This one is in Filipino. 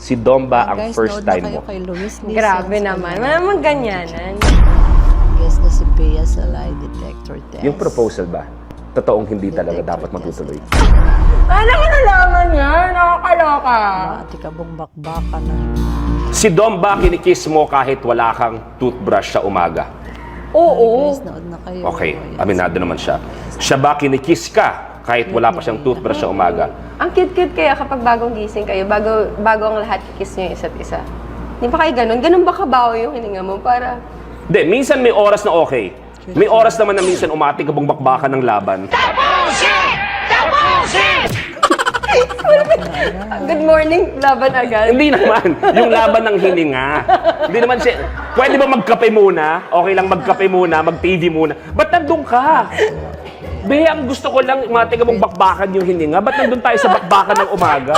Si Domba ang Guys, first nood na time kayo mo. kay Luis Lizens. Grabe naman. Wala namang ganyanan. Guess na si Bea sa lie detector test. Yung proposal ba? Totoong hindi talaga dapat matutuloy. Ano ko nalaman niya? Nakakaloka. Ati ka bong bakbaka na. Si Domba kinikiss mo kahit wala kang toothbrush sa umaga. Oo. Guys, nood na kayo. Okay, Yes. aminado naman siya. Siya ba kinikiss ka kahit wala pa siyang toothbrush sa umaga? Ang cute-cute kaya kapag bagong gising kayo, bago ang lahat kikiss niyo yung isa't isa. Di ba kayo ganun? Ganun ba kabaw yung hininga mo para... Hindi, minsan may oras na okay. May oras naman na minsan umati ka bang bakbakan ng laban. Good morning, laban agad. Hindi naman. Yung laban ng hininga. Hindi naman siya. Pwede ba magkape muna? Okay lang magkape muna, mag-TV muna. Ba't nandun ka? Be, ang gusto ko lang umati ka bang bakbakan yung hininga. Ba't nandun tayo sa bakbakan ng umaga?